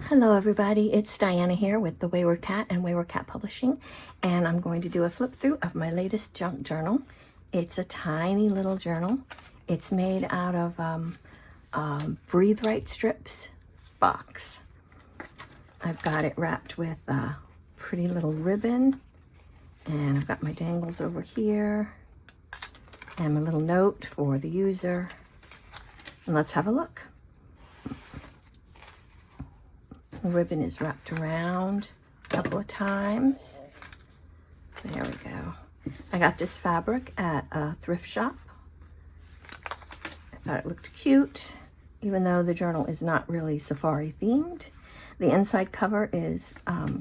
Hello everybody, it's Diana here with the Wayward Cat and Wayward Cat Publishing, and I'm going to do a flip through of my latest junk journal. It's a tiny little journal. It's made out of Breathe Right strips box. I've got it wrapped with a pretty little ribbon, and I've got my dangles over here and my little note for the user. And let's have a look. The ribbon is wrapped around a couple of times. There we go. I got this fabric at a thrift shop. I thought it looked cute, even though the journal is not really safari themed. The inside cover is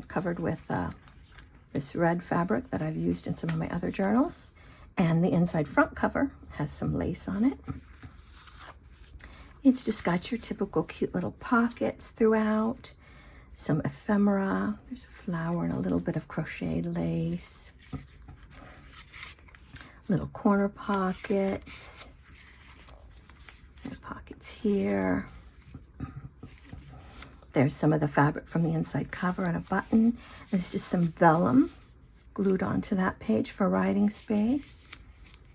covered with this red fabric that I've used in some of my other journals. And the inside front cover has some lace on it. It's just got your typical cute little pockets throughout. Some ephemera, there's a flower and a little bit of crocheted lace. Little corner pockets. There's pockets here. There's some of the fabric from the inside cover and a button. There's just some vellum glued onto that page for writing space.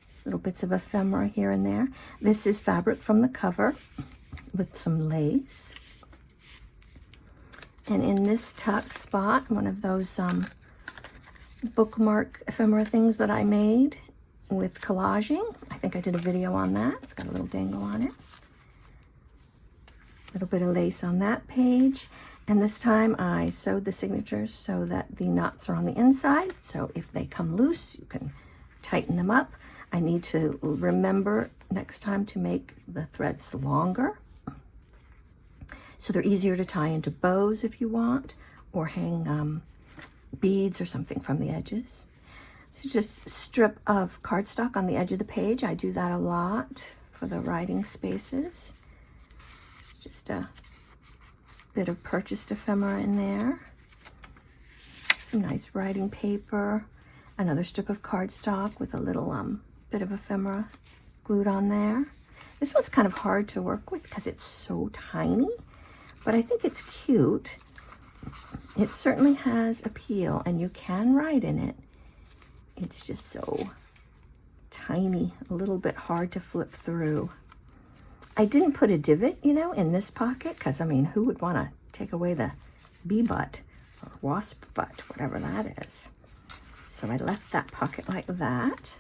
Just little bits of ephemera here and there. This is fabric from the cover with some lace. And in this tuck spot, one of those bookmark ephemera things that I made with collaging. I think I did a video on that. It's got a little dangle on it. A little bit of lace on that page. And this time I sewed the signatures so that the knots are on the inside. So if they come loose, you can tighten them up. I need to remember next time to make the threads longer, so they're easier to tie into bows if you want, or hang beads or something from the edges. This is just a strip of cardstock on the edge of the page. I do that a lot for the writing spaces. It's just a bit of purchased ephemera in there. Some nice writing paper. Another strip of cardstock with a little bit of ephemera glued on there. This one's kind of hard to work with because it's so tiny. But I think it's cute. It certainly has appeal, and you can write in it. It's just so tiny, a little bit hard to flip through. I didn't put a divot, in this pocket, because, who would want to take away the bee butt or wasp butt, whatever that is? So I left that pocket like that.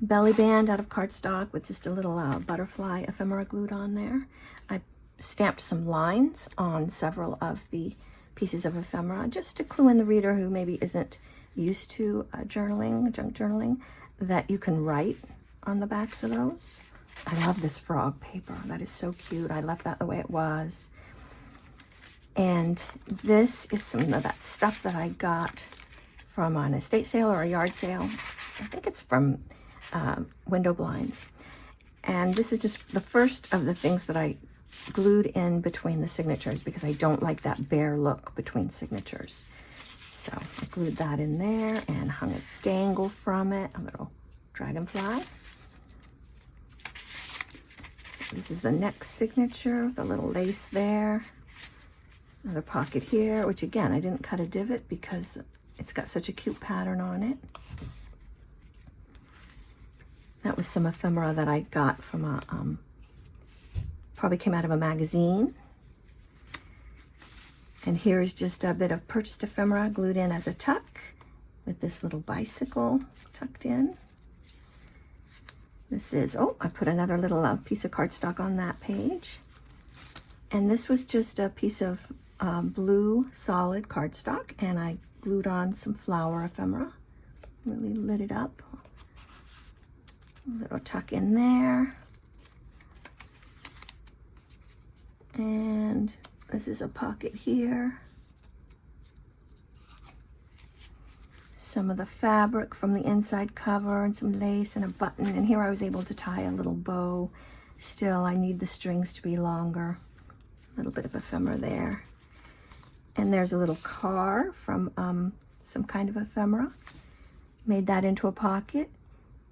Belly band out of cardstock with just a little butterfly ephemera glued on there. I stamped some lines on several of the pieces of ephemera just to clue in the reader who maybe isn't used to journaling, junk journaling, that you can write on the backs of those. I love this frog paper. That is so cute. I left that the way it was. And this is some of that stuff that I got from an estate sale or a yard sale. I think it's from window blinds. And this is just the first of the things that I glued in between the signatures because I don't like that bare look between signatures. So I glued that in there and hung a dangle from it, a little dragonfly. So this is the next signature, the little lace there. Another pocket here, which again, I didn't cut a divot because it's got such a cute pattern on it. That was some ephemera that I got from a probably came out of a magazine. And here's just a bit of purchased ephemera glued in as a tuck with this little bicycle tucked in. This is, I put another little piece of cardstock on that page. And this was just a piece of blue solid cardstock, and I glued on some flower ephemera. Really lit it up. A little tuck in there. And this is a pocket here. Some of the fabric from the inside cover and some lace and a button. And here I was able to tie a little bow. Still, I need the strings to be longer. A little bit of ephemera there. And there's a little car from some kind of ephemera. Made that into a pocket.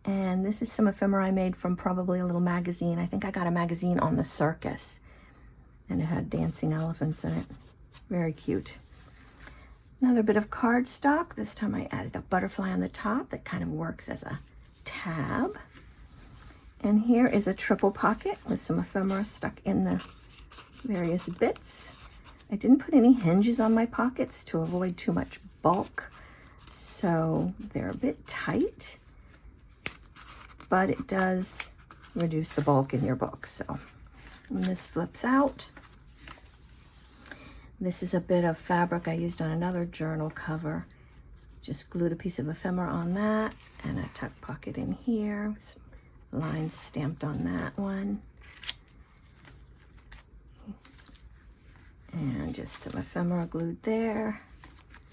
And this is some ephemera I made from probably a little magazine. I think I got a magazine on the circus. and it had dancing elephants in it. Very cute. Another bit of cardstock. This time I added a butterfly on the top that kind of works as a tab. And here is a triple pocket with some ephemera stuck in the various bits. I didn't put any hinges on my pockets to avoid too much bulk, so they're a bit tight, but it does reduce the bulk in your book. So when this flips out, this is a bit of fabric I used on another journal cover. Just glued a piece of ephemera on that and a tuck pocket in here with some lines stamped on that one. And just some ephemera glued there.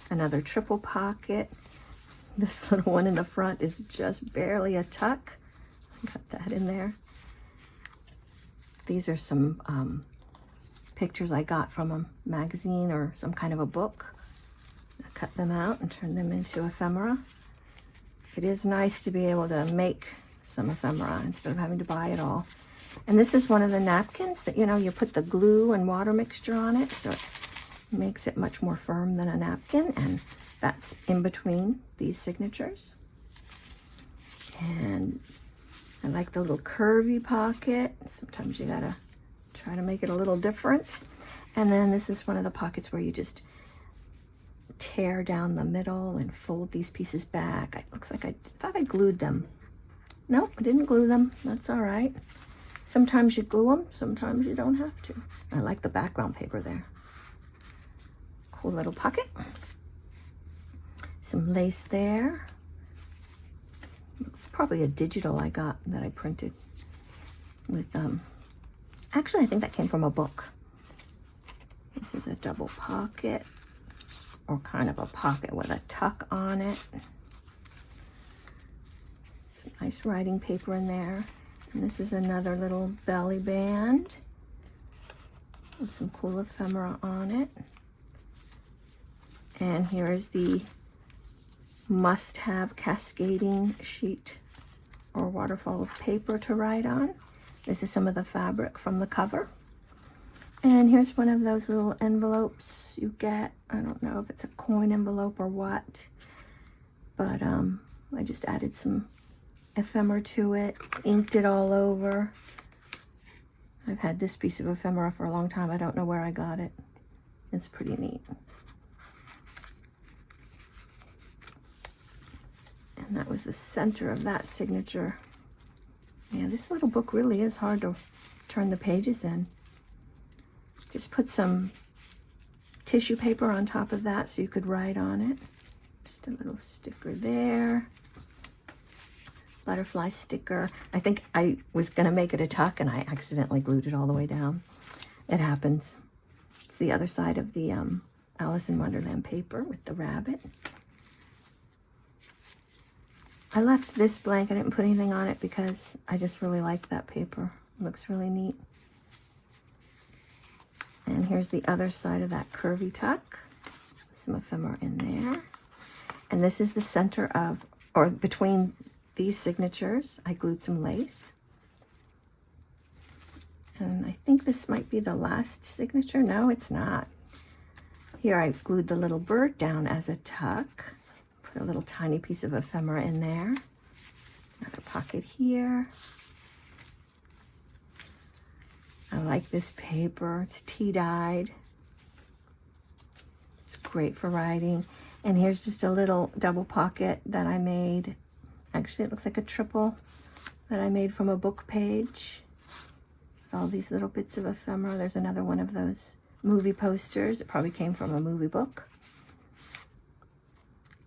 Another triple pocket. This little one in the front is just barely a tuck. I got that in there. These are some pictures I got from a magazine or some kind of a book. I cut them out and turn them into ephemera. It is nice to be able to make some ephemera instead of having to buy it all. And this is one of the napkins that, you put the glue and water mixture on it, so it makes it much more firm than a napkin, and that's in between these signatures. And I like the little curvy pocket. Sometimes you gotta try to make it a little different. And then this is one of the pockets where you just tear down the middle and fold these pieces back. It looks like I thought I glued them. Nope, I didn't glue them. That's all right. Sometimes you glue them, sometimes you don't have to. I like the background paper there. Cool little pocket. Some lace there. It's probably a digital I got that I printed with, actually I think that came from a book. This is a double pocket, or kind of a pocket with a tuck on it. Some nice writing paper in there. And this is another little belly band with some cool ephemera on it. And here is the must-have cascading sheet or waterfall of paper to write on. This is some of the fabric from the cover. And here's one of those little envelopes you get. I don't know if it's a coin envelope or what, but I just added some ephemera to it, inked it all over. I've had this piece of ephemera for a long time. I don't know where I got it. It's pretty neat. And that was the center of that signature. Yeah, this little book really is hard to turn the pages in. Just put some tissue paper on top of that so you could write on it. Just a little sticker there. Butterfly sticker. I think I was gonna make it a tuck and I accidentally glued it all the way down. It happens. It's the other side of the Alice in Wonderland paper with the rabbit. I left this blank. I didn't put anything on it because I just really like that paper. It looks really neat. And here's the other side of that curvy tuck. Some ephemera in there. And this is the center of, or between these signatures, I glued some lace. And I think this might be the last signature. No, it's not. Here I glued the little bird down as a tuck. Put a little tiny piece of ephemera in there. Another pocket here. I like this paper. It's tea-dyed. It's great for writing. And here's just a little double pocket that I made. Actually, it looks like a triple that I made from a book page. With all these little bits of ephemera. There's another one of those movie posters. It probably came from a movie book.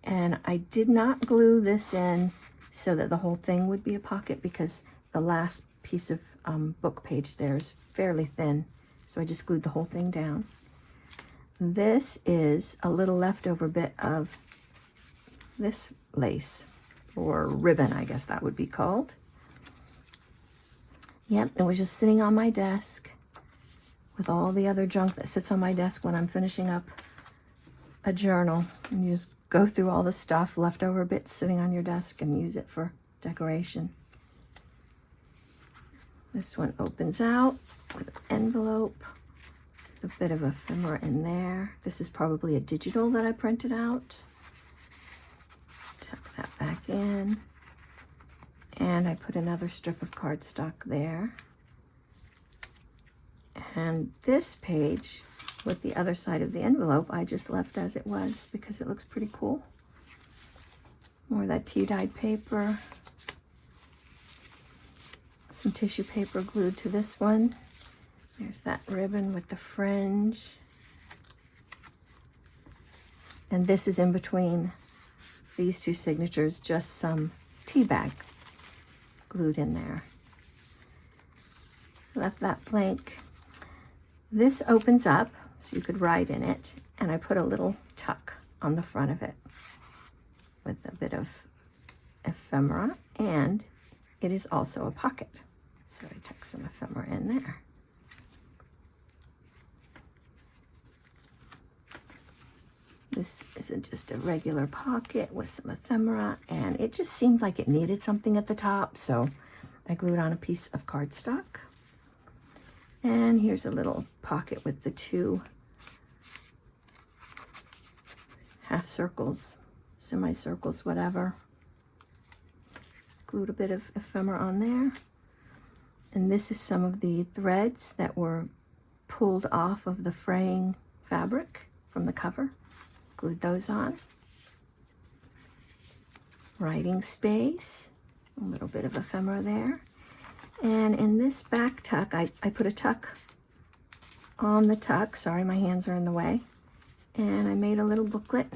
And I did not glue this in so that the whole thing would be a pocket because the last piece of book page there is fairly thin. So I just glued the whole thing down. This is a little leftover bit of this lace, or ribbon, I guess that would be called. Yep, it was just sitting on my desk with all the other junk that sits on my desk when I'm finishing up a journal. And you just go through all the stuff, leftover bits sitting on your desk, and use it for decoration. This one opens out with an envelope. with a bit of ephemera in there. This is probably a digital that I printed out. Tuck that back in. And I put another strip of cardstock there. And this page with the other side of the envelope, I just left as it was because it looks pretty cool. More of that tea-dyed paper. Some tissue paper glued to this one. There's that ribbon with the fringe. And this is in between these two signatures, just some tea bag glued in there. Left that blank. This opens up so you could write in it, and I put a little tuck on the front of it with a bit of ephemera, and it is also a pocket. So I tuck some ephemera in there. This isn't just a regular pocket with some ephemera, and it just seemed like it needed something at the top, so I glued on a piece of cardstock. And here's a little pocket with the two half circles, semicircles, whatever. Glued a bit of ephemera on there. And this is some of the threads that were pulled off of the fraying fabric from the cover. Glued those on. Writing space, a little bit of ephemera there. And in this back tuck, I put a tuck on the tuck. Sorry, my hands are in the way. And I made a little booklet.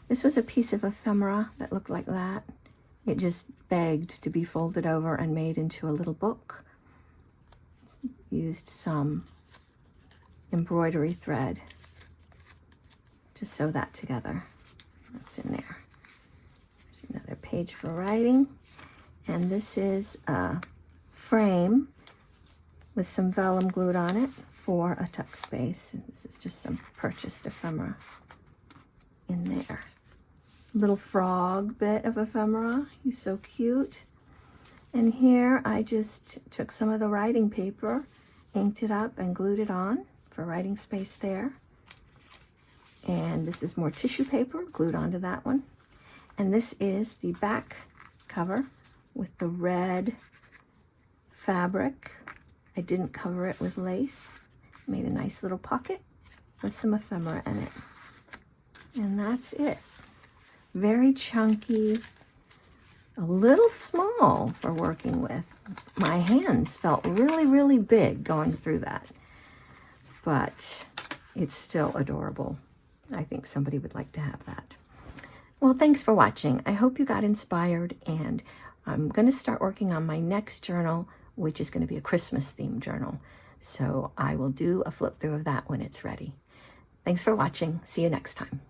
This was a piece of ephemera that looked like that. It just begged to be folded over and made into a little book. Used some embroidery thread to sew that together. That's in there. There's another page for writing. And this is a frame with some vellum glued on it for a tuck space. And this is just some purchased ephemera in there. Little frog bit of ephemera. He's so cute. And here I just took some of the writing paper, inked it up, and glued it on for writing space there. And this is more tissue paper glued onto that one. And this is the back cover with the red fabric. I didn't cover it with lace. Made a nice little pocket with some ephemera in it. And that's it. Very chunky, a little small for working with. My hands felt really, really big going through that. But it's still adorable. I think somebody would like to have that. Well, thanks for watching. I hope you got inspired, and I'm going to start working on my next journal, which is going to be a Christmas themed journal. So I will do a flip through of that when it's ready. Thanks for watching. See you next time.